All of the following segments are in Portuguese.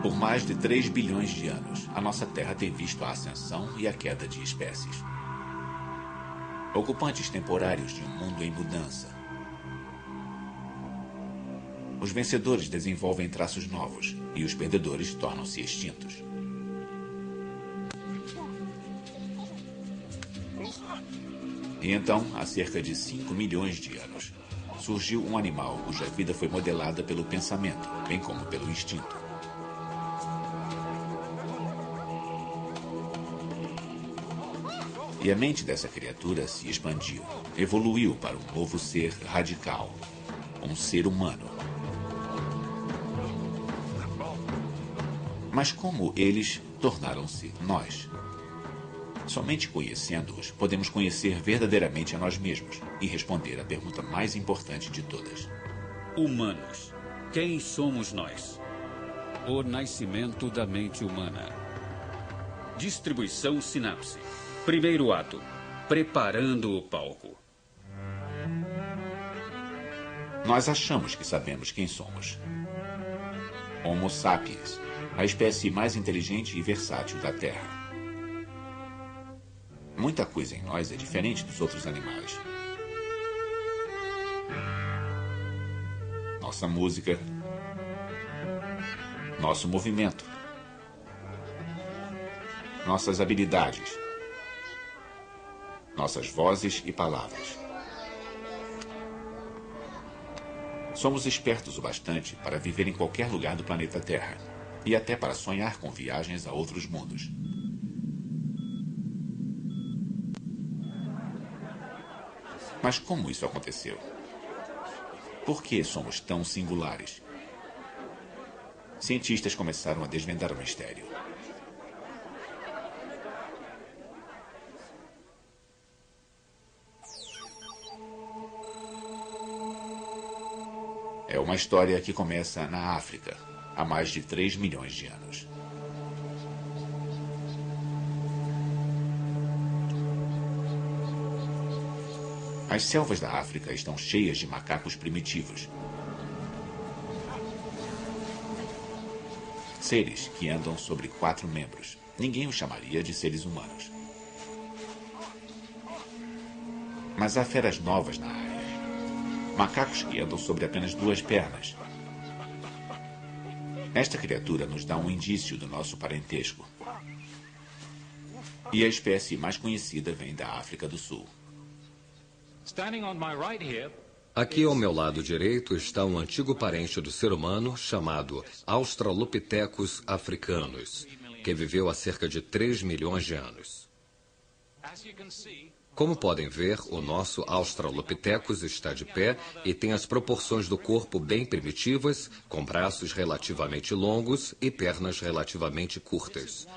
Por mais de 3 bilhões de anos, a nossa Terra tem visto a ascensão e a queda de espécies. Ocupantes temporários de um mundo em mudança. Os vencedores desenvolvem traços novos e os perdedores tornam-se extintos. E então, há cerca de 5 milhões de anos, surgiu um animal cuja vida foi modelada pelo pensamento, bem como pelo instinto. E a mente dessa criatura se expandiu, evoluiu para um novo ser radical, um ser humano. Mas como eles tornaram-se nós? Somente conhecendo-os, podemos conhecer verdadeiramente a nós mesmos e responder à pergunta mais importante de todas. Humanos. Quem somos nós? O nascimento da mente humana. Distribuição sinapse. Primeiro ato. Preparando o palco. Nós achamos que sabemos quem somos. Homo sapiens, a espécie mais inteligente e versátil da Terra. Muita coisa em nós é diferente dos outros animais. Nossa música, nosso movimento, nossas habilidades, nossas vozes e palavras. Somos espertos o bastante para viver em qualquer lugar do planeta Terra e até para sonhar com viagens a outros mundos. Mas como isso aconteceu? Por que somos tão singulares? Cientistas começaram a desvendar o mistério. É uma história que começa na África, há mais de 3 milhões de anos. As selvas da África estão cheias de macacos primitivos. Seres que andam sobre 4 membros. Ninguém os chamaria de seres humanos. Mas há feras novas na área. Macacos que andam sobre apenas 2 pernas. Esta criatura nos dá um indício do nosso parentesco. E a espécie mais conhecida vem da África do Sul. Aqui ao meu lado direito está um antigo parente do ser humano chamado Australopithecus africanus, que viveu há cerca de 3 milhões de anos. Como podem ver, o nosso Australopithecus está de pé e tem as proporções do corpo bem primitivas, com braços relativamente longos e pernas relativamente curtas.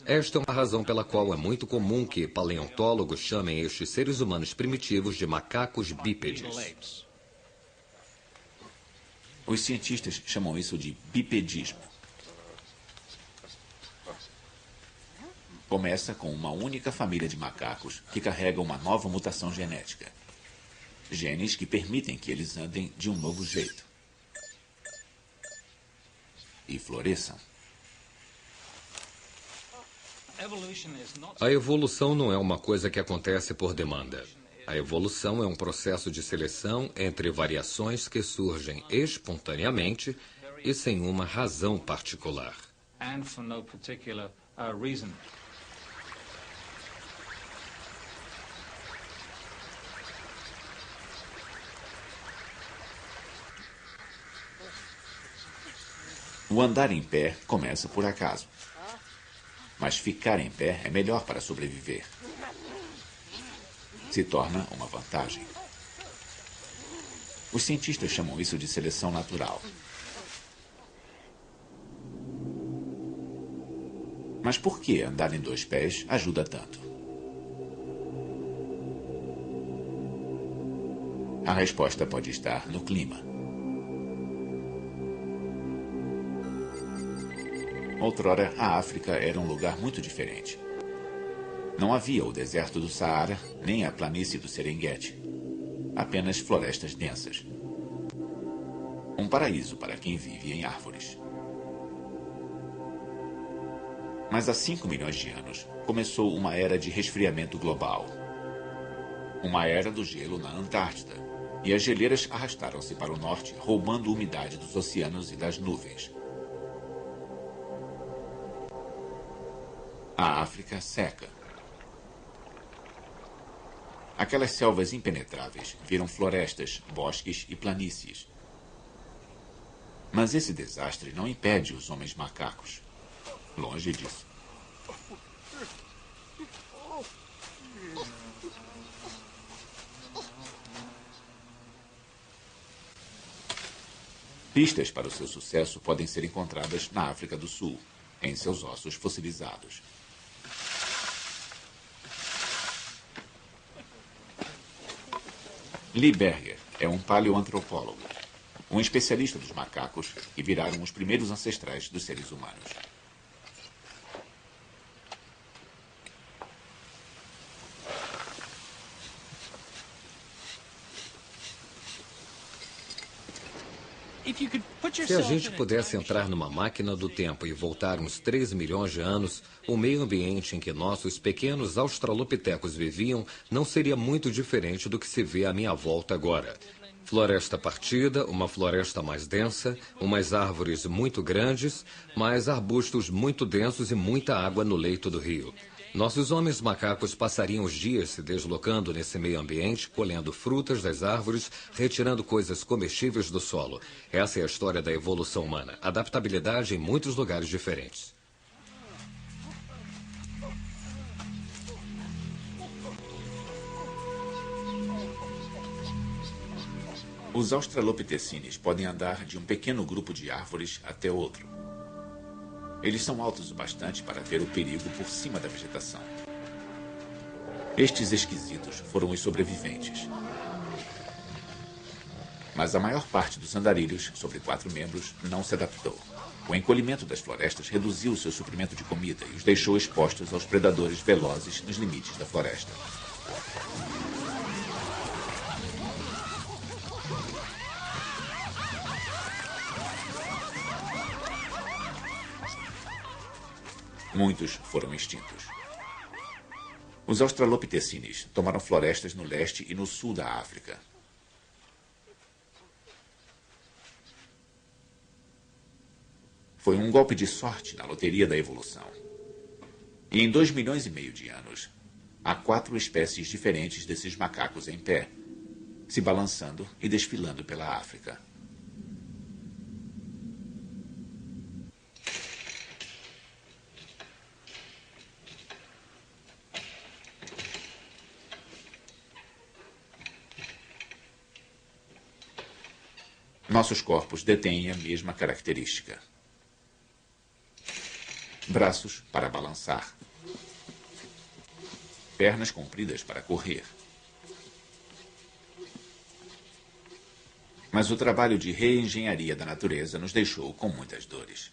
Esta é uma razão pela qual é muito comum que paleontólogos chamem estes seres humanos primitivos de macacos bípedes. Os cientistas chamam isso de bipedismo. Começa com uma única família de macacos que carrega uma nova mutação genética. Genes que permitem que eles andem de um novo jeito. E floresçam. A evolução não é uma coisa que acontece por demanda. A evolução é um processo de seleção entre variações que surgem espontaneamente e sem uma razão particular. O andar em pé começa por acaso. Mas ficar em pé é melhor para sobreviver. Se torna uma vantagem. Os cientistas chamam isso de seleção natural. Mas por que andar em 2 pés ajuda tanto? A resposta pode estar no clima. Outrora, a África era um lugar muito diferente. Não havia o deserto do Saara, nem a planície do Serengeti. Apenas florestas densas. Um paraíso para quem vive em árvores. Mas há 5 milhões de anos começou uma era de resfriamento global. Uma era do gelo na Antártida. E as geleiras arrastaram-se para o norte, roubando umidade dos oceanos e das nuvens. A África seca. Aquelas selvas impenetráveis viram florestas, bosques e planícies. Mas esse desastre não impede os homens macacos. Longe disso. Pistas para o seu sucesso podem ser encontradas na África do Sul, em seus ossos fossilizados. Lee Berger é um paleoantropólogo, um especialista dos macacos que viraram os primeiros ancestrais dos seres humanos. Se a gente pudesse entrar numa máquina do tempo e voltar uns 3 milhões de anos, o meio ambiente em que nossos pequenos australopitecos viviam não seria muito diferente do que se vê à minha volta agora. Floresta partida, uma floresta mais densa, umas árvores muito grandes, mais arbustos muito densos e muita água no leito do rio. Nossos homens macacos passariam os dias se deslocando nesse meio ambiente, colhendo frutas das árvores, retirando coisas comestíveis do solo. Essa é a história da evolução humana. Adaptabilidade em muitos lugares diferentes. Os australopitecines podem andar de um pequeno grupo de árvores até outro. Eles são altos o bastante para ver o perigo por cima da vegetação. Estes esquisitos foram os sobreviventes. Mas a maior parte dos andarilhos, sobre 4 membros, não se adaptou. O encolhimento das florestas reduziu seu suprimento de comida e os deixou expostos aos predadores velozes nos limites da floresta. Muitos foram extintos. Os australopitecines tomaram florestas no leste e no sul da África. Foi um golpe de sorte na loteria da evolução. E em 2,5 milhões de anos, há 4 espécies diferentes desses macacos em pé, se balançando e desfilando pela África. Nossos corpos detêm a mesma característica. Braços para balançar. Pernas compridas para correr. Mas o trabalho de reengenharia da natureza nos deixou com muitas dores.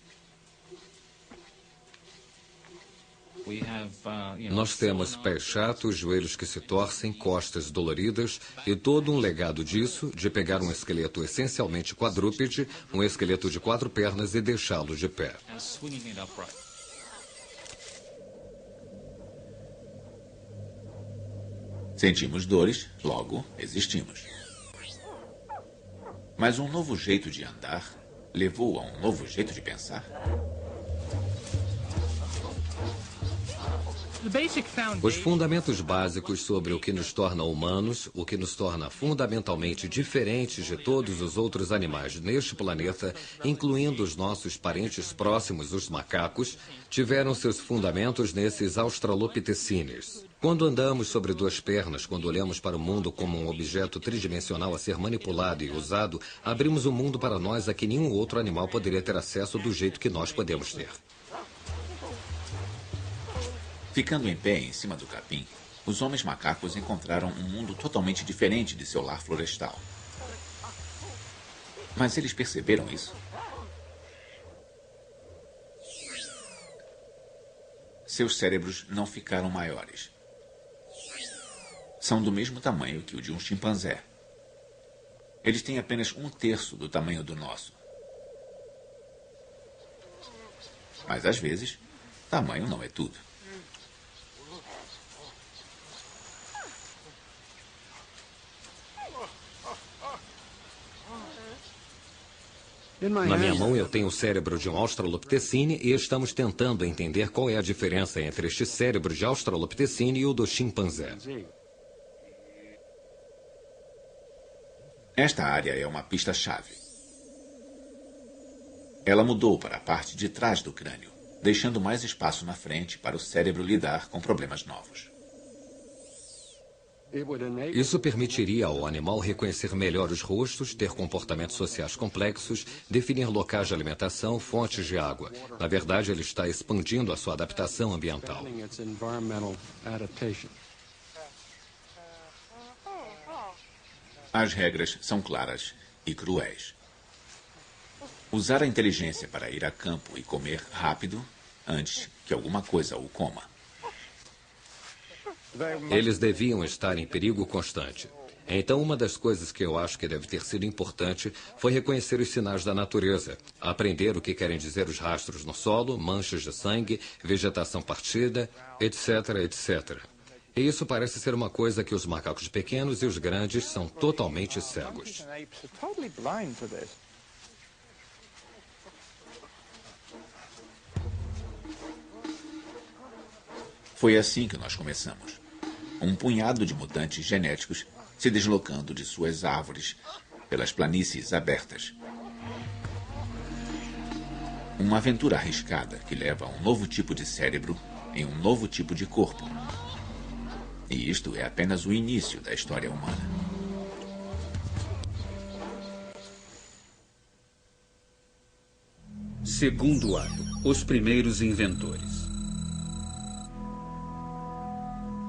Nós temos pés chatos, joelhos que se torcem, costas doloridas e todo um legado disso, de pegar um esqueleto essencialmente quadrúpede, um esqueleto de 4 pernas e deixá-lo de pé. Sentimos dores, logo existimos. Mas um novo jeito de andar levou a um novo jeito de pensar? Os fundamentos básicos sobre o que nos torna humanos, o que nos torna fundamentalmente diferentes de todos os outros animais neste planeta, incluindo os nossos parentes próximos, os macacos, tiveram seus fundamentos nesses australopitecines. Quando andamos sobre 2 pernas, quando olhamos para o mundo como um objeto tridimensional a ser manipulado e usado, abrimos um mundo para nós a que nenhum outro animal poderia ter acesso do jeito que nós podemos ter. Ficando em pé em cima do capim, os homens macacos encontraram um mundo totalmente diferente de seu lar florestal. Mas eles perceberam isso? Seus cérebros não ficaram maiores. São do mesmo tamanho que o de um chimpanzé. Eles têm apenas 1/3 do tamanho do nosso. Mas às vezes, Tamanho não é tudo. Na minha mão eu tenho o cérebro de um Australopithecine e estamos tentando entender qual é a diferença entre este cérebro de Australopithecine e o do chimpanzé. Esta área é uma pista-chave. Ela mudou para a parte de trás do crânio, deixando mais espaço na frente para o cérebro lidar com problemas novos. Isso permitiria ao animal reconhecer melhor os rostos, ter comportamentos sociais complexos, definir locais de alimentação, fontes de água. Na verdade, ele está expandindo a sua adaptação ambiental. As regras são claras e cruéis. Usar a inteligência para ir a campo e comer rápido antes que alguma coisa o coma. Eles deviam estar em perigo constante. Então, uma das coisas que eu acho que deve ter sido importante foi reconhecer os sinais da natureza, aprender o que querem dizer os rastros no solo, manchas de sangue, vegetação partida, etc, etc. E isso parece ser uma coisa que os macacos pequenos e os grandes são totalmente cegos. Foi assim que nós começamos. Um punhado de mutantes genéticos se deslocando de suas árvores pelas planícies abertas. Uma aventura arriscada que leva a um novo tipo de cérebro em um novo tipo de corpo. E isto é apenas o início da história humana. Segundo ato, os primeiros inventores.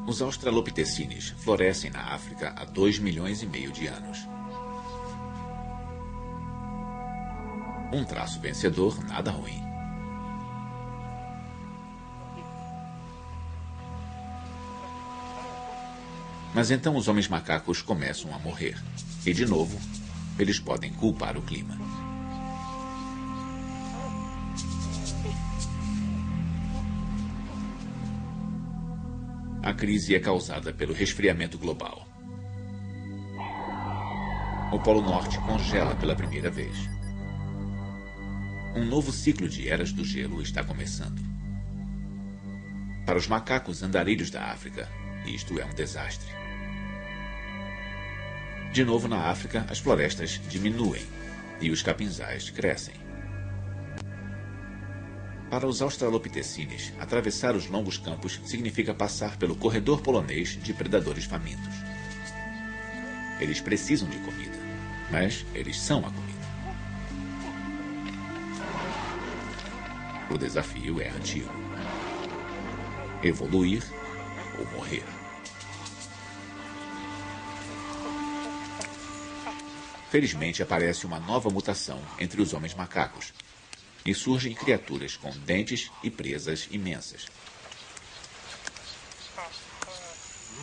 Os australopithecines florescem na África há 2,5 milhões de anos. Um traço vencedor, nada ruim. Mas então os homens macacos começam a morrer. E, de novo, eles podem culpar o clima. A crise é causada pelo resfriamento global. O Polo Norte congela pela primeira vez. Um novo ciclo de eras do gelo está começando. Para os macacos andarilhos da África, isto é um desastre. De novo na África, as florestas diminuem e os capinzais crescem. Para os australopithecines, atravessar os longos campos significa passar pelo corredor polonês de predadores famintos. Eles precisam de comida, mas eles são a comida. O desafio é antigo. Evoluir ou morrer. Felizmente aparece uma nova mutação entre os homens macacos. E surgem criaturas com dentes e presas imensas.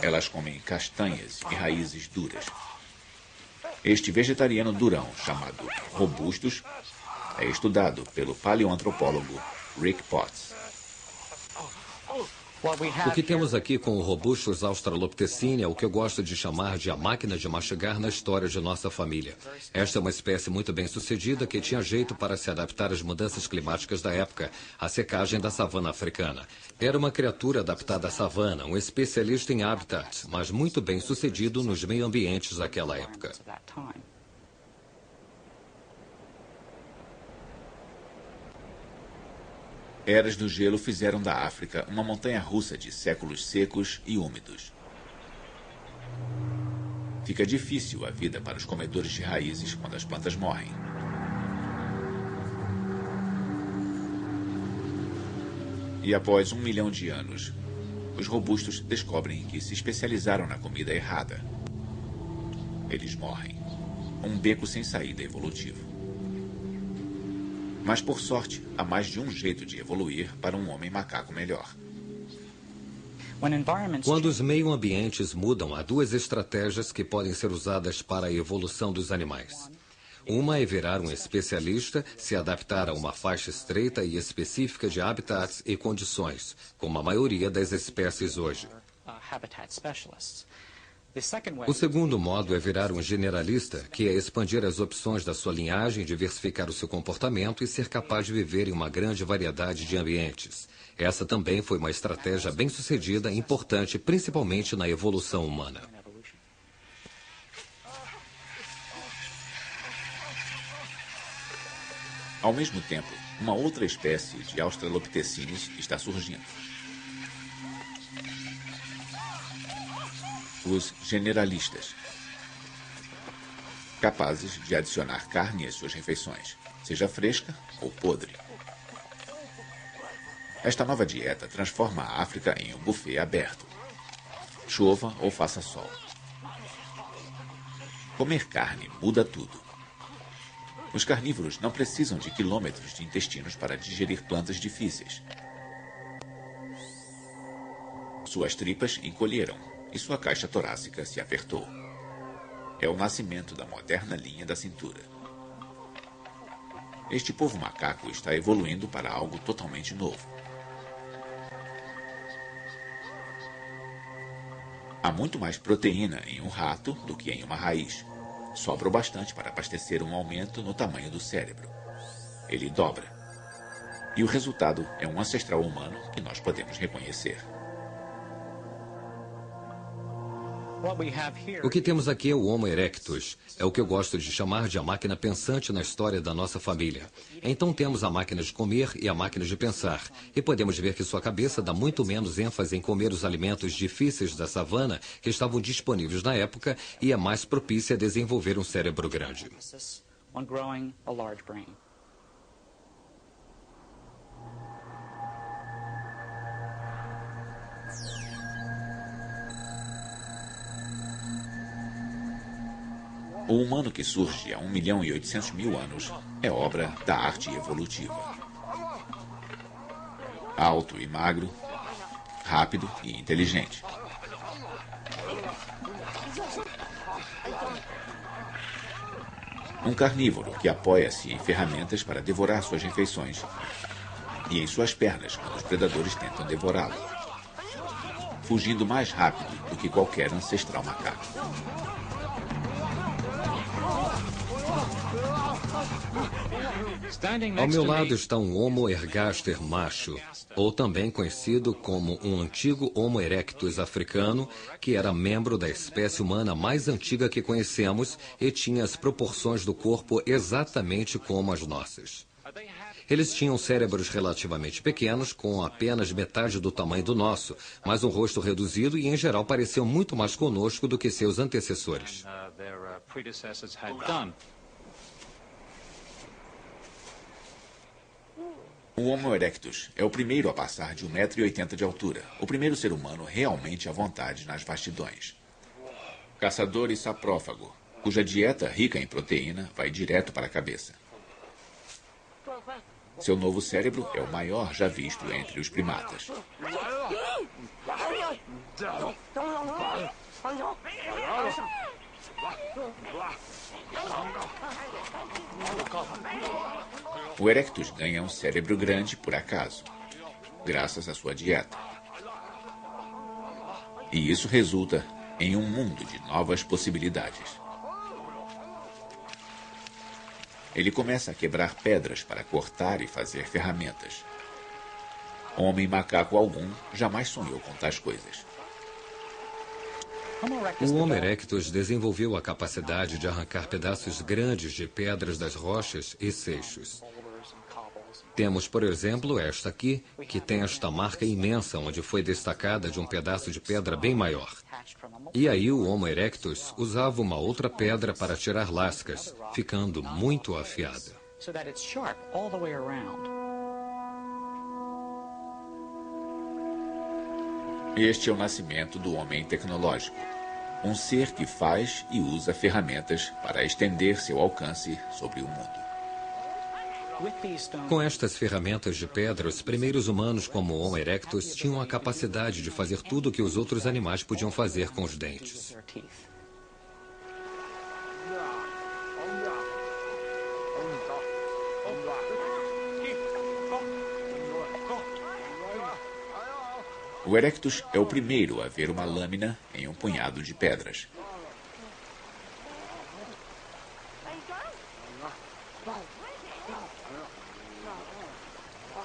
Elas comem castanhas e raízes duras. Este vegetariano durão, chamado robustus, é estudado pelo paleoantropólogo Rick Potts. O que temos aqui com o Robustus australopithecine é o que eu gosto de chamar de a máquina de mastigar na história de nossa família. Esta é uma espécie muito bem sucedida que tinha jeito para se adaptar às mudanças climáticas da época, a secagem da savana africana. Era uma criatura adaptada à savana, um especialista em habitats, mas muito bem sucedido nos meio-ambientes daquela época. Eras do gelo fizeram da África uma montanha-russa de séculos secos e úmidos. Fica difícil a vida para os comedores de raízes quando as plantas morrem. E após 1 milhão de anos, os robustos descobrem que se especializaram na comida errada. Eles morrem. Um beco sem saída evolutivo. Mas, por sorte, há mais de um jeito de evoluir para um homem macaco melhor. Quando os meio-ambientes mudam, há duas estratégias que podem ser usadas para a evolução dos animais. Uma é virar um especialista, se adaptar a uma faixa estreita e específica de habitats e condições, como a maioria das espécies hoje. O segundo modo é virar um generalista, que é expandir as opções da sua linhagem, diversificar o seu comportamento e ser capaz de viver em uma grande variedade de ambientes. Essa também foi uma estratégia bem-sucedida e importante, principalmente na evolução humana. Ao mesmo tempo, uma outra espécie de Australopithecines está surgindo. Os generalistas, capazes de adicionar carne às suas refeições, seja fresca ou podre. Esta nova dieta transforma a África em um buffet aberto, chova ou faça sol. Comer carne muda tudo. Os carnívoros não precisam de quilômetros de intestinos para digerir plantas difíceis. Suas tripas encolheram e sua caixa torácica se apertou. É o nascimento da moderna linha da cintura. Este povo macaco está evoluindo para algo totalmente novo. Há muito mais proteína em um rato do que em uma raiz. Sobra o bastante para abastecer um aumento no tamanho do cérebro. Ele dobra. E o resultado é um ancestral humano que nós podemos reconhecer. O que temos aqui é o Homo erectus. É o que eu gosto de chamar de a máquina pensante na história da nossa família. Então temos a máquina de comer e a máquina de pensar. E podemos ver que sua cabeça dá muito menos ênfase em comer os alimentos difíceis da savana que estavam disponíveis na época e é mais propícia a desenvolver um cérebro grande. O humano que surge há 1.800.000 anos é obra da arte evolutiva. Alto e magro, rápido e inteligente. Um carnívoro que apoia-se em ferramentas para devorar suas refeições e em suas pernas quando os predadores tentam devorá-lo, fugindo mais rápido do que qualquer ancestral macaco. Ao meu lado está um Homo ergaster macho, ou também conhecido como um antigo Homo erectus africano, que era membro da espécie humana mais antiga que conhecemos e tinha as proporções do corpo exatamente como as nossas. Eles tinham cérebros relativamente pequenos, com apenas metade do tamanho do nosso, mas um rosto reduzido e, em geral, pareciam muito mais conosco do que seus antecessores. O Homo erectus é o primeiro a passar de 1,80 m de altura, o primeiro ser humano realmente à vontade nas vastidões. Caçador e saprófago, cuja dieta rica em proteína vai direto para a cabeça. Seu novo cérebro é o maior já visto entre os primatas. O Erectus ganha um cérebro grande por acaso, graças à sua dieta. E isso resulta em um mundo de novas possibilidades. Ele começa a quebrar pedras para cortar e fazer ferramentas. Homem macaco algum jamais sonhou com tais coisas. O Homo erectus desenvolveu a capacidade de arrancar pedaços grandes de pedras das rochas e seixos. Temos, por exemplo, esta aqui, que tem esta marca imensa onde foi destacada de um pedaço de pedra bem maior. E aí o Homo erectus usava uma outra pedra para tirar lascas, ficando muito afiada. Este é o nascimento do homem tecnológico. Um ser que faz e usa ferramentas para estender seu alcance sobre o mundo. Com estas ferramentas de pedra, os primeiros humanos como o Homo erectus tinham a capacidade de fazer tudo o que os outros animais podiam fazer com os dentes. O Erectus é o primeiro a ver uma lâmina em um punhado de pedras.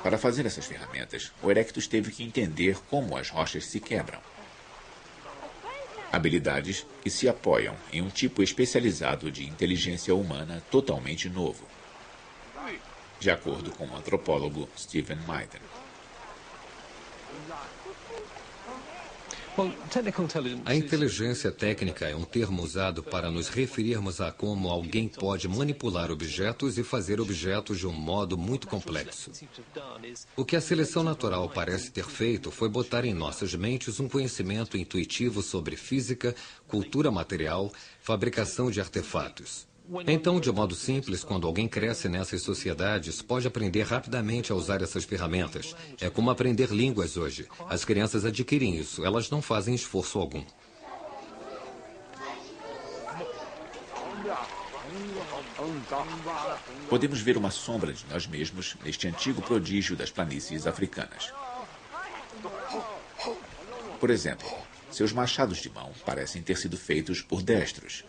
Para fazer essas ferramentas, o Erectus teve que entender como as rochas se quebram. Habilidades que se apoiam em um tipo especializado de inteligência humana totalmente novo, de acordo com o antropólogo Stephen Maiden. A inteligência técnica é um termo usado para nos referirmos a como alguém pode manipular objetos e fazer objetos de um modo muito complexo. O que a seleção natural parece ter feito foi botar em nossas mentes um conhecimento intuitivo sobre física, cultura material, fabricação de artefatos. Então, de modo simples, quando alguém cresce nessas sociedades, pode aprender rapidamente a usar essas ferramentas. É como aprender línguas hoje. As crianças adquirem isso, elas não fazem esforço algum. Podemos ver uma sombra de nós mesmos neste antigo prodígio das planícies africanas. Por exemplo, seus machados de mão parecem ter sido feitos por destros.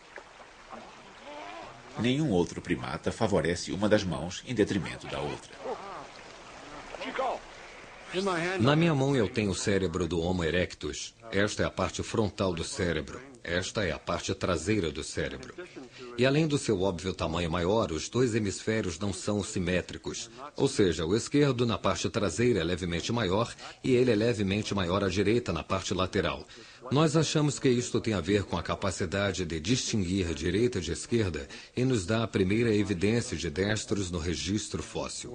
Nenhum outro primata favorece uma das mãos em detrimento da outra. Na minha mão eu tenho o cérebro do Homo erectus. Esta é a parte frontal do cérebro. Esta é a parte traseira do cérebro. E além do seu óbvio tamanho maior, os dois hemisférios não são simétricos. Ou seja, o esquerdo na parte traseira é levemente maior e ele é levemente maior à direita na parte lateral. Nós achamos que isto tem a ver com a capacidade de distinguir direita de esquerda e nos dá a primeira evidência de destros no registro fóssil.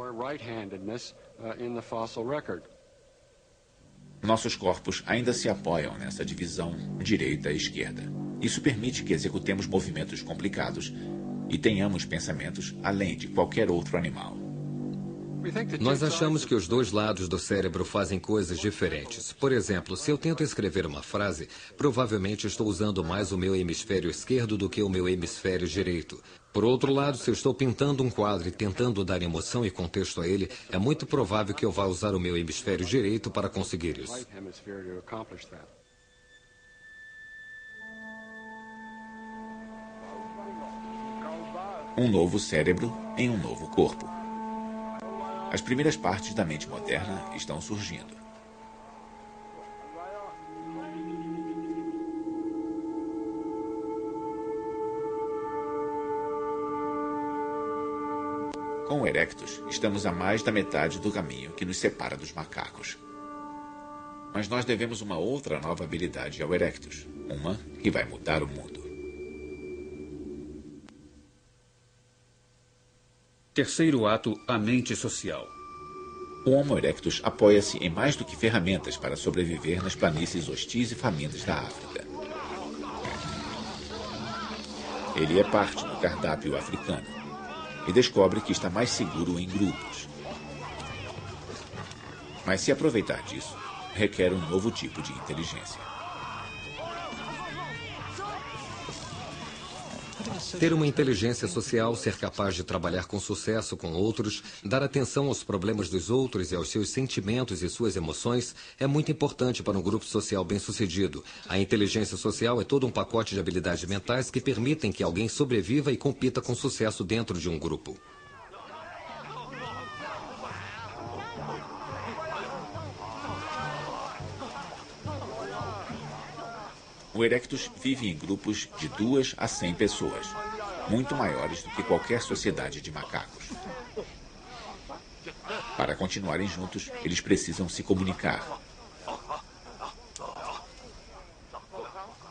Nossos corpos ainda se apoiam nessa divisão direita e esquerda. Isso permite que executemos movimentos complicados e tenhamos pensamentos além de qualquer outro animal. Nós achamos que os dois lados do cérebro fazem coisas diferentes. Por exemplo, se eu tento escrever uma frase, provavelmente estou usando mais o meu hemisfério esquerdo do que o meu hemisfério direito. Por outro lado, se eu estou pintando um quadro e tentando dar emoção e contexto a ele, é muito provável que eu vá usar o meu hemisfério direito para conseguir isso. Um novo cérebro em um novo corpo. As primeiras partes da mente moderna estão surgindo. Com o Erectus, estamos a mais da metade do caminho que nos separa dos macacos. Mas nós devemos uma outra nova habilidade ao Erectus, uma que vai mudar o mundo. Terceiro ato, a mente social. O Homo erectus apoia-se em mais do que ferramentas para sobreviver nas planícies hostis e famintas da África. Ele é parte do cardápio africano e descobre que está mais seguro em grupos. Mas se aproveitar disso, requer um novo tipo de inteligência. Ter uma inteligência social, ser capaz de trabalhar com sucesso com outros, dar atenção aos problemas dos outros e aos seus sentimentos e suas emoções é muito importante para um grupo social bem-sucedido. A inteligência social é todo um pacote de habilidades mentais que permitem que alguém sobreviva e compita com sucesso dentro de um grupo. O Erectus vive em grupos de 2 a 100 pessoas, muito maiores do que qualquer sociedade de macacos. Para continuarem juntos, eles precisam se comunicar.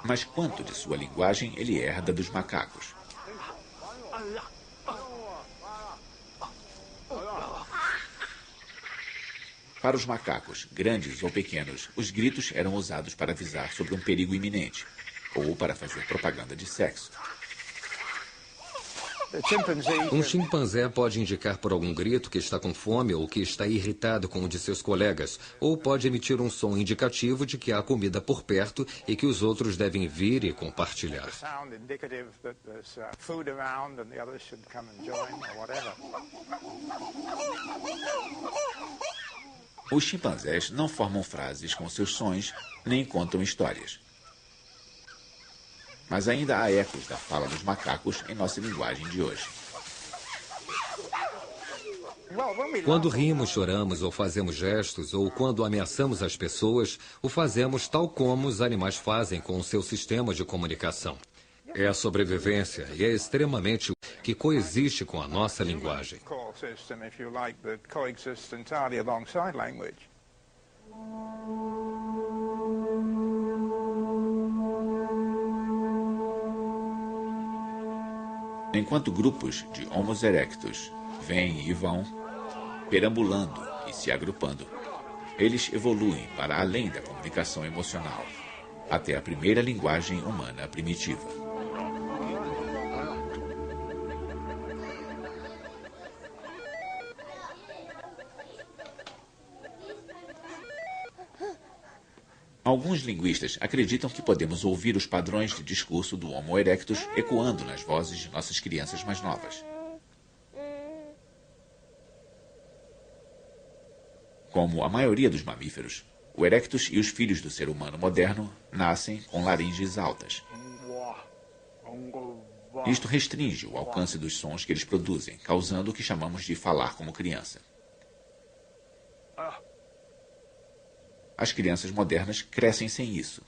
Mas quanto de sua linguagem ele herda dos macacos? Para os macacos, grandes ou pequenos, os gritos eram usados para avisar sobre um perigo iminente ou para fazer propaganda de sexo. Um chimpanzé pode indicar por algum grito que está com fome ou que está irritado com um de seus colegas, ou pode emitir um som indicativo de que há comida por perto e que os outros devem vir e compartilhar. Os chimpanzés não formam frases com seus sons, nem contam histórias. Mas ainda há ecos da fala dos macacos em nossa linguagem de hoje. Quando rimos, choramos ou fazemos gestos, ou quando ameaçamos as pessoas, o fazemos tal como os animais fazem com o seu sistema de comunicação. É a sobrevivência e é extremamente que coexiste com a nossa linguagem. Enquanto grupos de Homo erectus vêm e vão, perambulando e se agrupando, eles evoluem para além da comunicação emocional, até a primeira linguagem humana primitiva. Alguns linguistas acreditam que podemos ouvir os padrões de discurso do Homo erectus ecoando nas vozes de nossas crianças mais novas. Como a maioria dos mamíferos, o erectus e os filhos do ser humano moderno nascem com laringes altas. Isto restringe o alcance dos sons que eles produzem, causando o que chamamos de falar como criança. As crianças modernas crescem sem isso.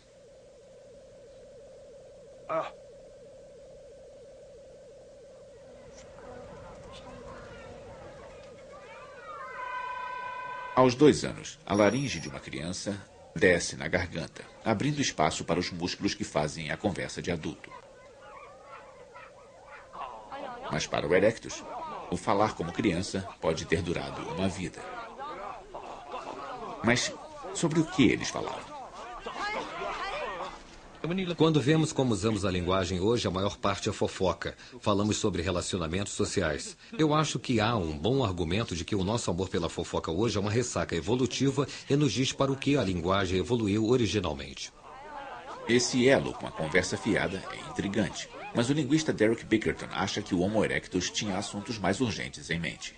Aos 2 anos, a laringe de uma criança desce na garganta, abrindo espaço para os músculos que fazem a conversa de adulto. Mas para o erectus, o falar como criança pode ter durado uma vida. Mas sobre o que eles falavam? Quando vemos como usamos a linguagem hoje, a maior parte é fofoca. Falamos sobre relacionamentos sociais. Eu acho que há um bom argumento de que o nosso amor pela fofoca hoje é uma ressaca evolutiva e nos diz para o que a linguagem evoluiu originalmente. Esse elo com a conversa fiada é intrigante, mas o linguista Derek Bickerton acha que o Homo erectus tinha assuntos mais urgentes em mente.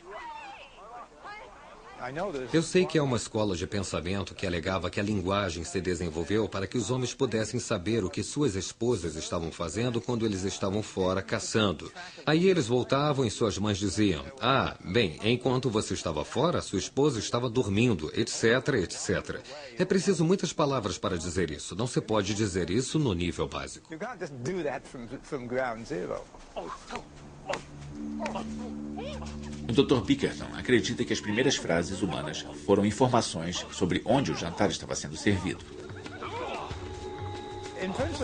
Eu sei que há uma escola de pensamento que alegava que a linguagem se desenvolveu para que os homens pudessem saber o que suas esposas estavam fazendo quando eles estavam fora caçando. Aí eles voltavam e suas mães diziam: "Ah, bem, enquanto você estava fora, sua esposa estava dormindo, etc, etc." É preciso muitas palavras para dizer isso. Não se pode dizer isso no nível básico. O Dr. Bickerton acredita que as primeiras frases humanas foram informações sobre onde o jantar estava sendo servido.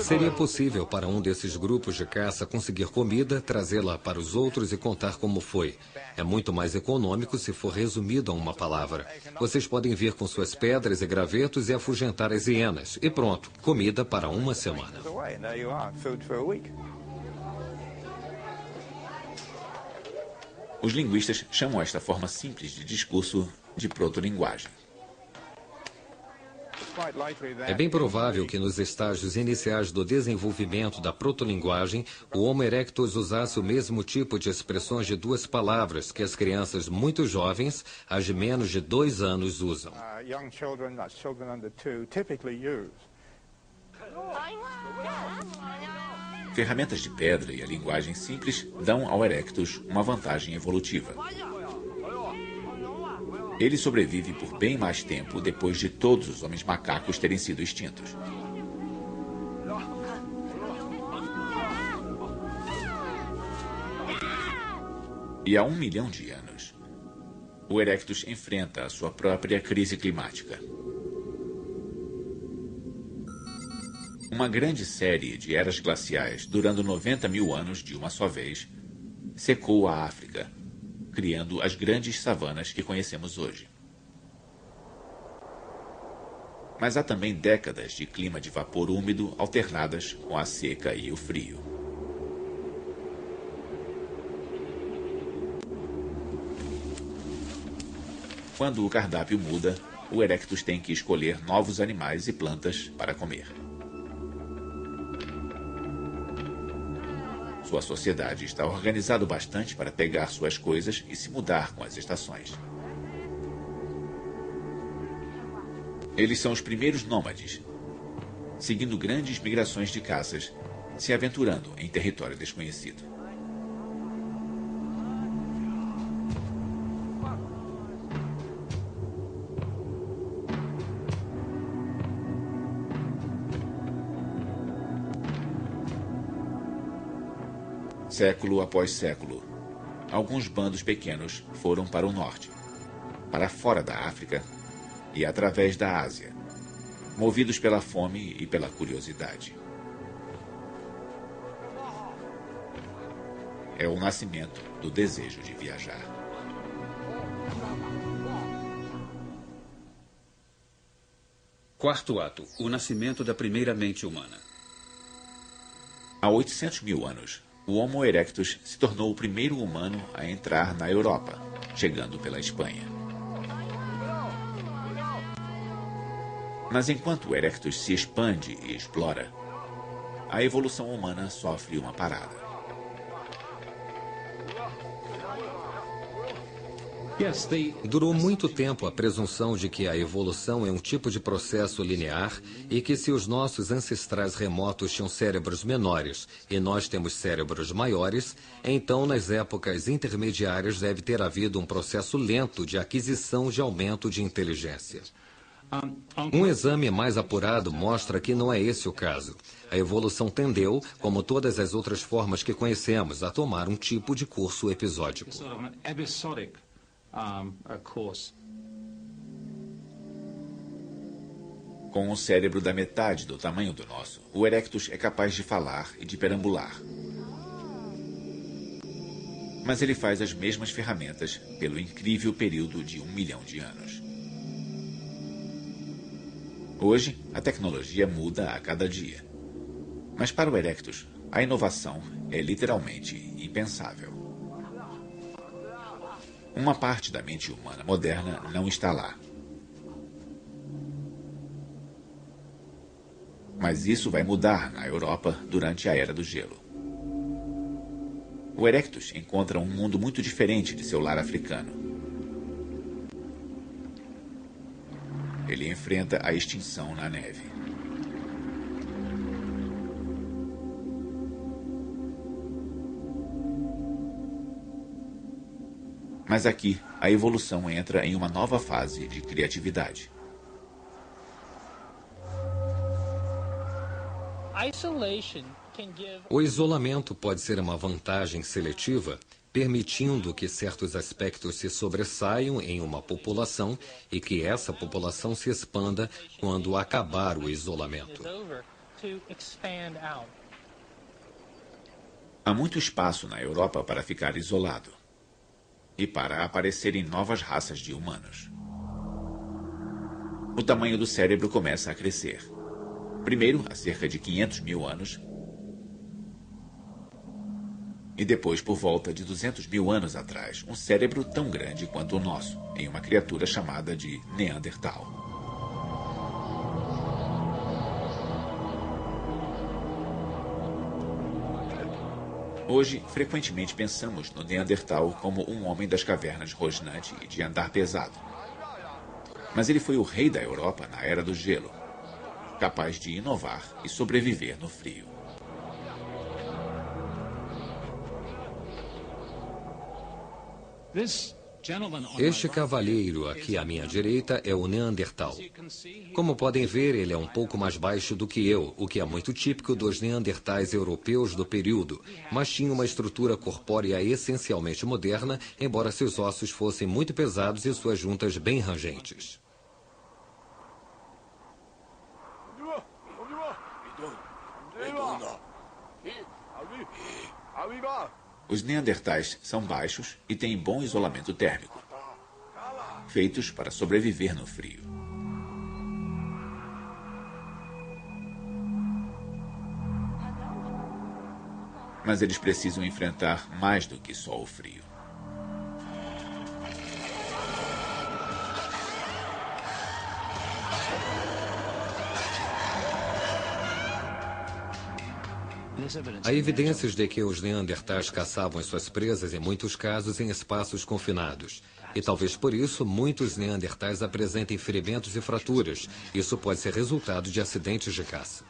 Seria possível para um desses grupos de caça conseguir comida, trazê-la para os outros e contar como foi. É muito mais econômico se for resumido a uma palavra. Vocês podem vir com suas pedras e gravetos e afugentar as hienas. E pronto, comida para uma semana. Os linguistas chamam esta forma simples de discurso de protolinguagem. É bem provável que nos estágios iniciais do desenvolvimento da protolinguagem, o Homo erectus usasse o mesmo tipo de expressões de 2 palavras que as crianças muito jovens, as de menos de 2 anos, usam. Ferramentas de pedra e a linguagem simples dão ao erectus uma vantagem evolutiva. Ele sobrevive por bem mais tempo depois de todos os homens macacos terem sido extintos. E há 1 milhão de anos, o erectus enfrenta a sua própria crise climática. Uma grande série de eras glaciais, durando 90 mil anos de uma só vez, secou a África, criando as grandes savanas que conhecemos hoje. Mas há também décadas de clima de vapor úmido alternadas com a seca e o frio. Quando o cardápio muda, o erectus tem que escolher novos animais e plantas para comer. Sua sociedade está organizada bastante para pegar suas coisas e se mudar com as estações. Eles são os primeiros nômades, seguindo grandes migrações de caças, se aventurando em território desconhecido. Século após século, alguns bandos pequenos foram para o norte, para fora da África e através da Ásia, movidos pela fome e pela curiosidade. É o nascimento do desejo de viajar. Quarto ato, o nascimento da primeira mente humana. Há 800 mil anos, o Homo erectus se tornou o primeiro humano a entrar na Europa, chegando pela Espanha. Mas enquanto o erectus se expande e explora, a evolução humana sofre uma parada. Durou muito tempo a presunção de que a evolução é um tipo de processo linear e que se os nossos ancestrais remotos tinham cérebros menores e nós temos cérebros maiores, então nas épocas intermediárias deve ter havido um processo lento de aquisição de aumento de inteligência. Um exame mais apurado mostra que não é esse o caso. A evolução tendeu, como todas as outras formas que conhecemos, a tomar um tipo de curso episódico. Com um cérebro da metade do tamanho do nosso, o erectus é capaz de falar e de perambular. Mas ele faz as mesmas ferramentas pelo incrível período de 1 milhão de anos. Hoje, a tecnologia muda a cada dia. Mas para o erectus, a inovação é literalmente impensável. Uma parte da mente humana moderna não está lá. Mas isso vai mudar na Europa durante a Era do Gelo. O erectus encontra um mundo muito diferente de seu lar africano. Ele enfrenta a extinção na neve. Mas aqui, a evolução entra em uma nova fase de criatividade. O isolamento pode ser uma vantagem seletiva, permitindo que certos aspectos se sobressaiam em uma população e que essa população se expanda quando acabar o isolamento. Há muito espaço na Europa para ficar isolado e para aparecerem novas raças de humanos. O tamanho do cérebro começa a crescer. Primeiro, há cerca de 500 mil anos, e depois, por volta de 200 mil anos atrás, um cérebro tão grande quanto o nosso, em uma criatura chamada de Neandertal. Hoje, frequentemente pensamos no Neandertal como um homem das cavernas rosnante e de andar pesado. Mas ele foi o rei da Europa na Era do Gelo, capaz de inovar e sobreviver no frio. Este cavalheiro aqui à minha direita é o Neandertal. Como podem ver, ele é um pouco mais baixo do que eu, o que é muito típico dos neandertais europeus do período, mas tinha uma estrutura corpórea essencialmente moderna, embora seus ossos fossem muito pesados e suas juntas bem rangentes. Os neandertais são baixos e têm bom isolamento térmico, feitos para sobreviver no frio. Mas eles precisam enfrentar mais do que só o frio. Há evidências de que os neandertais caçavam as suas presas, em muitos casos, em espaços confinados. E talvez por isso muitos neandertais apresentem ferimentos e fraturas. Isso pode ser resultado de acidentes de caça.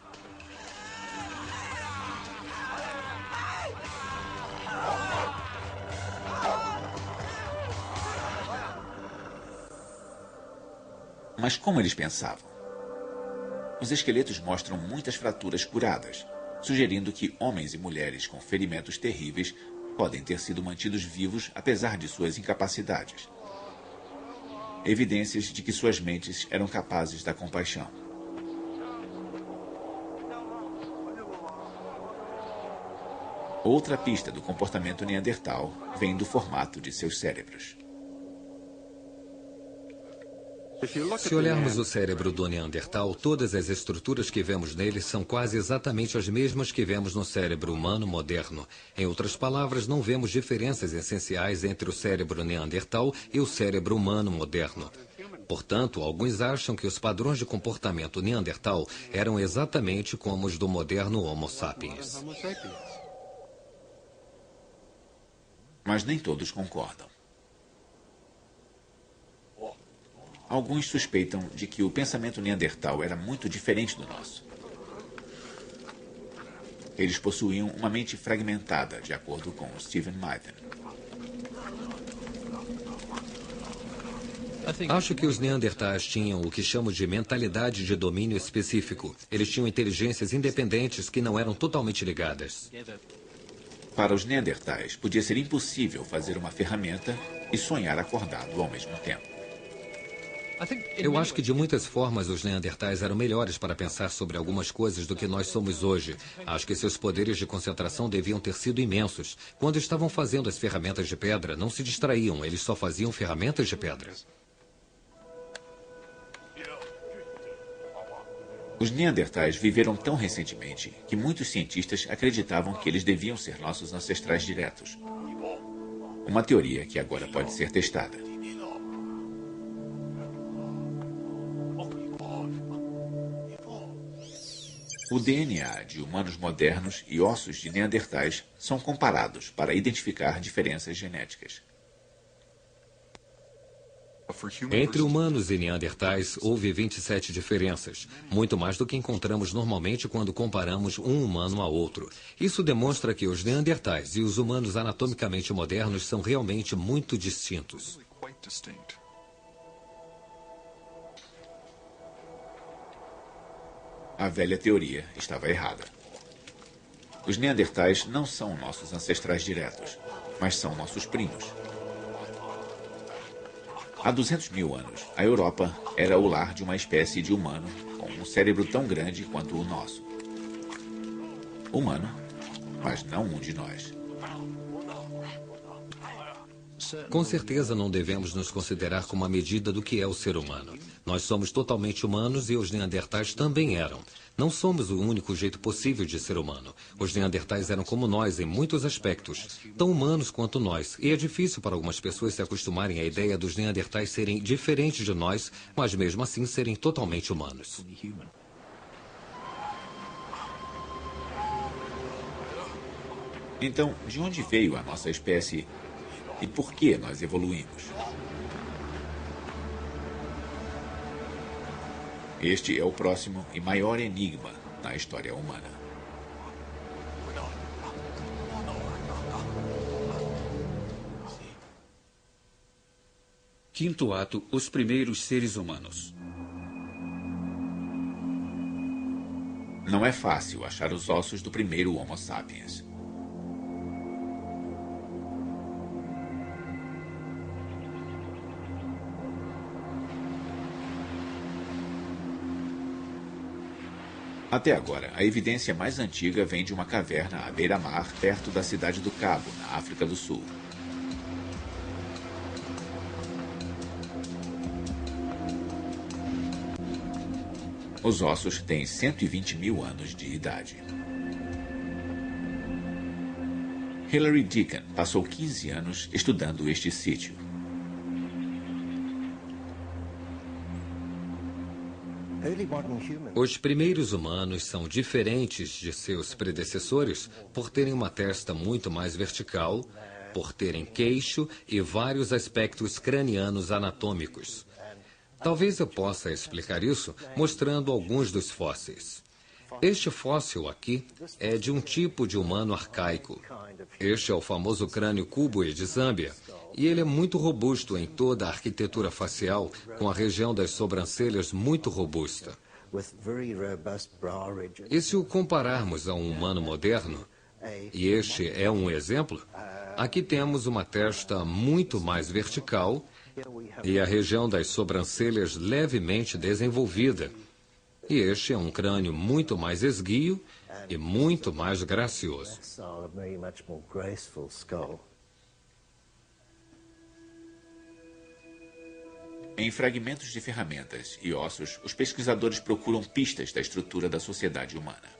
Mas como eles pensavam? Os esqueletos mostram muitas fraturas curadas, sugerindo que homens e mulheres com ferimentos terríveis podem ter sido mantidos vivos apesar de suas incapacidades. Evidências de que suas mentes eram capazes da compaixão. Outra pista do comportamento neandertal vem do formato de seus cérebros. Se olharmos o cérebro do Neandertal, todas as estruturas que vemos nele são quase exatamente as mesmas que vemos no cérebro humano moderno. Em outras palavras, não vemos diferenças essenciais entre o cérebro Neandertal e o cérebro humano moderno. Portanto, alguns acham que os padrões de comportamento Neandertal eram exatamente como os do moderno Homo sapiens. Mas nem todos concordam. Alguns suspeitam de que o pensamento neandertal era muito diferente do nosso. Eles possuíam uma mente fragmentada, de acordo com Stephen Mythen. Acho que os neandertais tinham o que chamo de mentalidade de domínio específico. Eles tinham inteligências independentes que não eram totalmente ligadas. Para os neandertais, podia ser impossível fazer uma ferramenta e sonhar acordado ao mesmo tempo. Eu acho que de muitas formas os neandertais eram melhores para pensar sobre algumas coisas do que nós somos hoje. Acho que seus poderes de concentração deviam ter sido imensos. Quando estavam fazendo as ferramentas de pedra, não se distraíam, eles só faziam ferramentas de pedra. Os neandertais viveram tão recentemente que muitos cientistas acreditavam que eles deviam ser nossos ancestrais diretos. Uma teoria que agora pode ser testada. O DNA de humanos modernos e ossos de neandertais são comparados para identificar diferenças genéticas. Entre humanos e neandertais, houve 27 diferenças, muito mais do que encontramos normalmente quando comparamos um humano a outro. Isso demonstra que os neandertais e os humanos anatomicamente modernos são realmente muito distintos. A velha teoria estava errada. Os neandertais não são nossos ancestrais diretos, mas são nossos primos. Há 200 mil anos, a Europa era o lar de uma espécie de humano com um cérebro tão grande quanto o nosso. Humano, mas não um de nós. Com certeza não devemos nos considerar como a medida do que é o ser humano. Nós somos totalmente humanos e os neandertais também eram. Não somos o único jeito possível de ser humano. Os neandertais eram como nós em muitos aspectos, tão humanos quanto nós. E é difícil para algumas pessoas se acostumarem à ideia dos neandertais serem diferentes de nós, mas mesmo assim serem totalmente humanos. Então, de onde veio a nossa espécie e por que nós evoluímos? Este é o próximo e maior enigma na história humana. Quinto ato, os primeiros seres humanos. Não é fácil achar os ossos do primeiro Homo sapiens. Até agora, a evidência mais antiga vem de uma caverna à beira-mar, perto da cidade do Cabo, na África do Sul. Os ossos têm 120 mil anos de idade. Hilary Deacon passou 15 anos estudando este sítio. Os primeiros humanos são diferentes de seus predecessores por terem uma testa muito mais vertical, por terem queixo e vários aspectos cranianos anatômicos. Talvez eu possa explicar isso mostrando alguns dos fósseis. Este fóssil aqui é de um tipo de humano arcaico. Este é o famoso crânio Kubwe de Zâmbia, e ele é muito robusto em toda a arquitetura facial, com a região das sobrancelhas muito robusta. E se o compararmos a um humano moderno, e este é um exemplo, aqui temos uma testa muito mais vertical e a região das sobrancelhas levemente desenvolvida. E este é um crânio muito mais esguio e muito mais gracioso. Em fragmentos de ferramentas e ossos, os pesquisadores procuram pistas da estrutura da sociedade humana.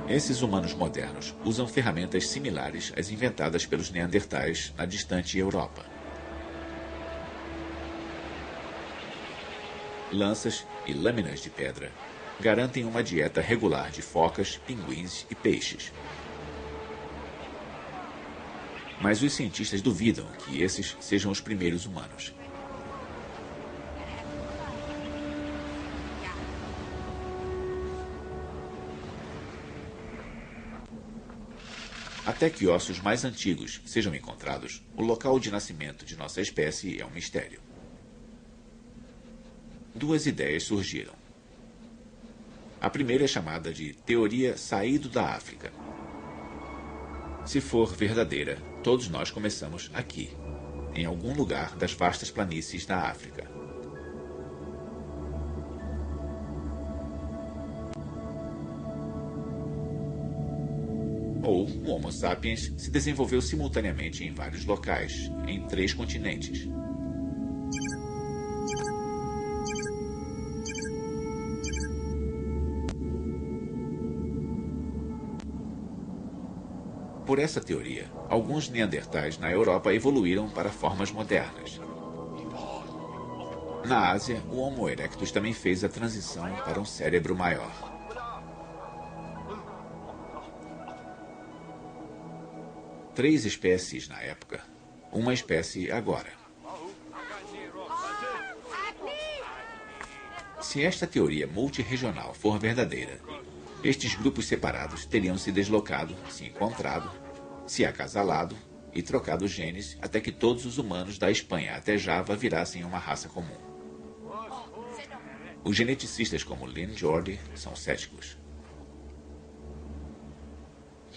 Esses humanos modernos usam ferramentas similares às inventadas pelos neandertais na distante Europa. Lanças e lâminas de pedra garantem uma dieta regular de focas, pinguins e peixes. Mas os cientistas duvidam que esses sejam os primeiros humanos. Até que ossos mais antigos sejam encontrados, o local de nascimento de nossa espécie é um mistério. Duas ideias surgiram. A primeira é chamada de teoria saído da África. Se for verdadeira, todos nós começamos aqui, em algum lugar das vastas planícies da África. Ou o Homo sapiens se desenvolveu simultaneamente em vários locais, em 3 continentes. Por essa teoria, alguns neandertais na Europa evoluíram para formas modernas. Na Ásia, o Homo erectus também fez a transição para um cérebro maior. Três espécies na época, uma espécie agora. Se esta teoria multirregional for verdadeira, estes grupos separados teriam se deslocado, se encontrado, se acasalado e trocado genes até que todos os humanos da Espanha até Java virassem uma raça comum. Os geneticistas como Lynn Jordi são céticos.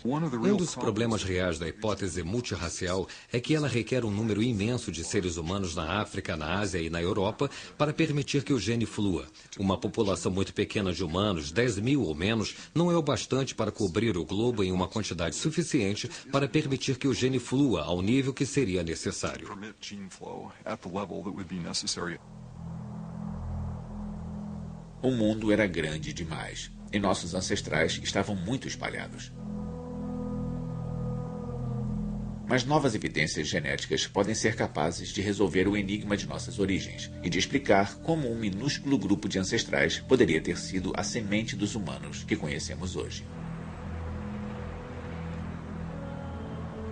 Um dos problemas reais da hipótese multirracial é que ela requer um número imenso de seres humanos na África, na Ásia e na Europa para permitir que o gene flua. Uma população muito pequena de humanos, 10 mil ou menos, não é o bastante para cobrir o globo em uma quantidade suficiente para permitir que o gene flua ao nível que seria necessário. O mundo era grande demais e nossos ancestrais estavam muito espalhados. Mas novas evidências genéticas podem ser capazes de resolver o enigma de nossas origens e de explicar como um minúsculo grupo de ancestrais poderia ter sido a semente dos humanos que conhecemos hoje.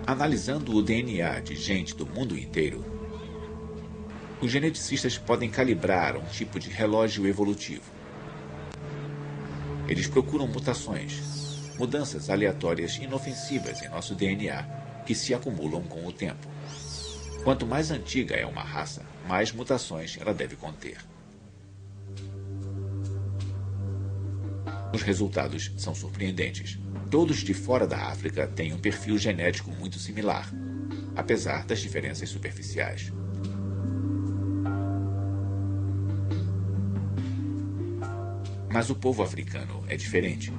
Analisando o DNA de gente do mundo inteiro, os geneticistas podem calibrar um tipo de relógio evolutivo. Eles procuram mutações, mudanças aleatórias inofensivas em nosso DNA, que se acumulam com o tempo. Quanto mais antiga é uma raça, mais mutações ela deve conter. Os resultados são surpreendentes. Todos de fora da África têm um perfil genético muito similar, apesar das diferenças superficiais. Mas o povo africano é diferente.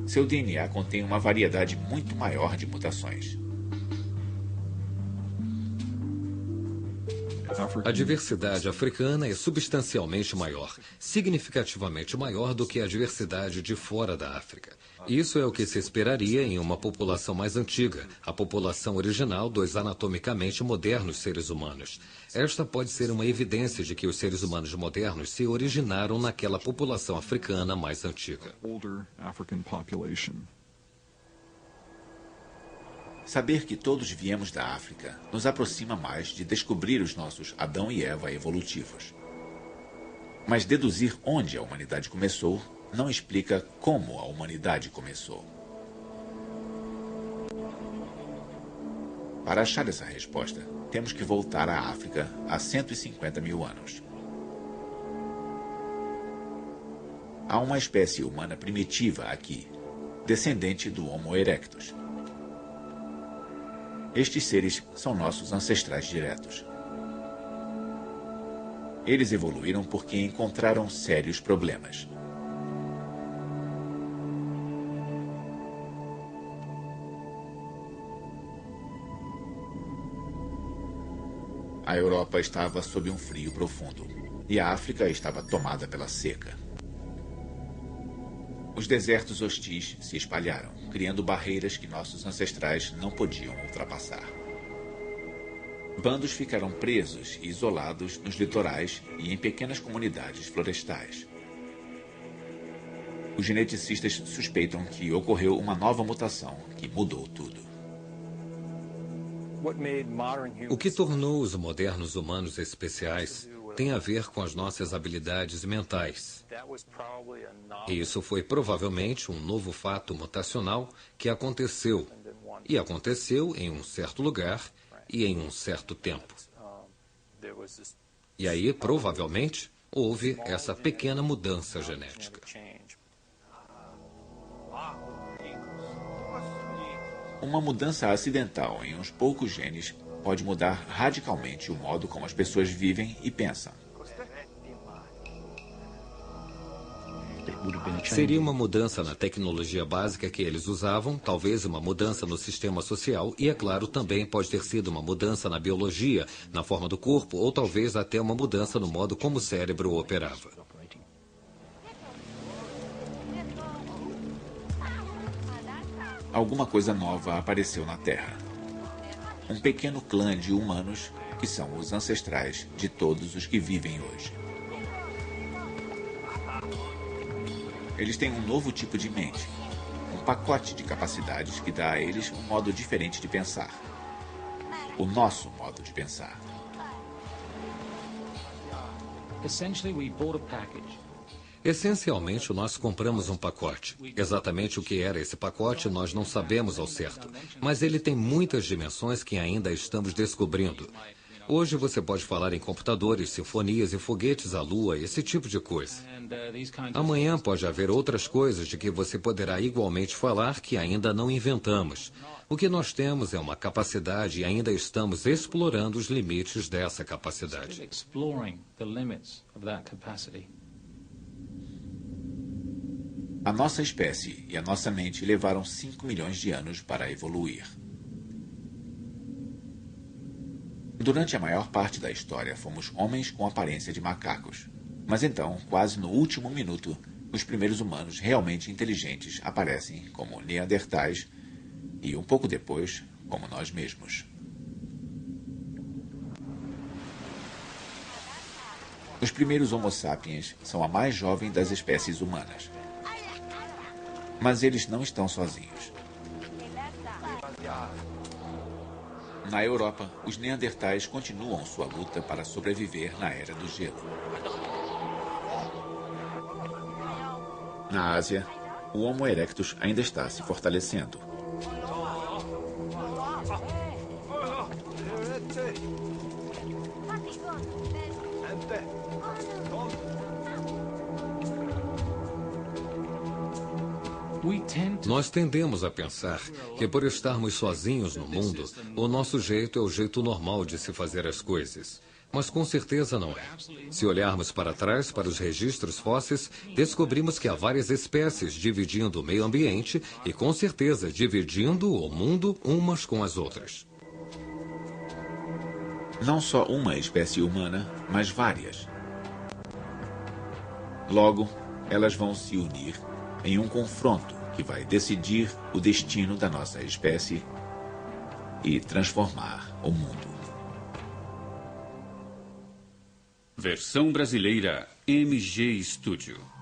Seu DNA contém uma variedade muito maior de mutações. A diversidade africana é substancialmente maior, significativamente maior do que a diversidade de fora da África. Isso é o que se esperaria em uma população mais antiga, a população original dos anatomicamente modernos seres humanos. Esta pode ser uma evidência de que os seres humanos modernos se originaram naquela população africana mais antiga. Saber que todos viemos da África nos aproxima mais de descobrir os nossos Adão e Eva evolutivos. Mas deduzir onde a humanidade começou não explica como a humanidade começou. Para achar essa resposta, temos que voltar à África há 150 mil anos. Há uma espécie humana primitiva aqui, descendente do Homo erectus. Estes seres são nossos ancestrais diretos. Eles evoluíram porque encontraram sérios problemas. A Europa estava sob um frio profundo e a África estava tomada pela seca. Os desertos hostis se espalharam, criando barreiras que nossos ancestrais não podiam ultrapassar. Bandos ficaram presos e isolados nos litorais e em pequenas comunidades florestais. Os geneticistas suspeitam que ocorreu uma nova mutação que mudou tudo. O que tornou os modernos humanos especiais tem a ver com as nossas habilidades mentais. E isso foi provavelmente um novo fato mutacional que aconteceu. E aconteceu em um certo lugar e em um certo tempo. E aí, provavelmente, houve essa pequena mudança genética. Uma mudança acidental em uns poucos genes pode mudar radicalmente o modo como as pessoas vivem e pensam. Seria uma mudança na tecnologia básica que eles usavam, talvez uma mudança no sistema social e, é claro, também pode ter sido uma mudança na biologia, na forma do corpo, ou talvez até uma mudança no modo como o cérebro operava. Alguma coisa nova apareceu na Terra. Um pequeno clã de humanos que são os ancestrais de todos os que vivem hoje. Eles têm um novo tipo de mente, um pacote de capacidades que dá a eles um modo diferente de pensar. O nosso modo de pensar. Essencialmente, nós compramos um pacote. Exatamente o que era esse pacote nós não sabemos ao certo, mas ele tem muitas dimensões que ainda estamos descobrindo. Hoje você pode falar em computadores, sinfonias e foguetes à lua, esse tipo de coisa. Amanhã pode haver outras coisas de que você poderá igualmente falar que ainda não inventamos. O que nós temos é uma capacidade e ainda estamos explorando os limites dessa capacidade. A nossa espécie e a nossa mente levaram 5 milhões de anos para evoluir. Durante a maior parte da história, fomos homens com aparência de macacos. Mas então, quase no último minuto, os primeiros humanos realmente inteligentes aparecem como neandertais e, um pouco depois, como nós mesmos. Os primeiros Homo sapiens são a mais jovem das espécies humanas. Mas eles não estão sozinhos. Na Europa, os neandertais continuam sua luta para sobreviver na Era do Gelo. Na Ásia, o Homo erectus ainda está se fortalecendo. Nós tendemos a pensar que por estarmos sozinhos no mundo, o nosso jeito é o jeito normal de se fazer as coisas. Mas com certeza não é. Se olharmos para trás, para os registros fósseis, descobrimos que há várias espécies dividindo o meio ambiente e, com certeza, dividindo o mundo umas com as outras. Não só uma espécie humana, mas várias. Logo, elas vão se unir em um confronto que vai decidir o destino da nossa espécie e transformar o mundo. Versão brasileira MG Studio.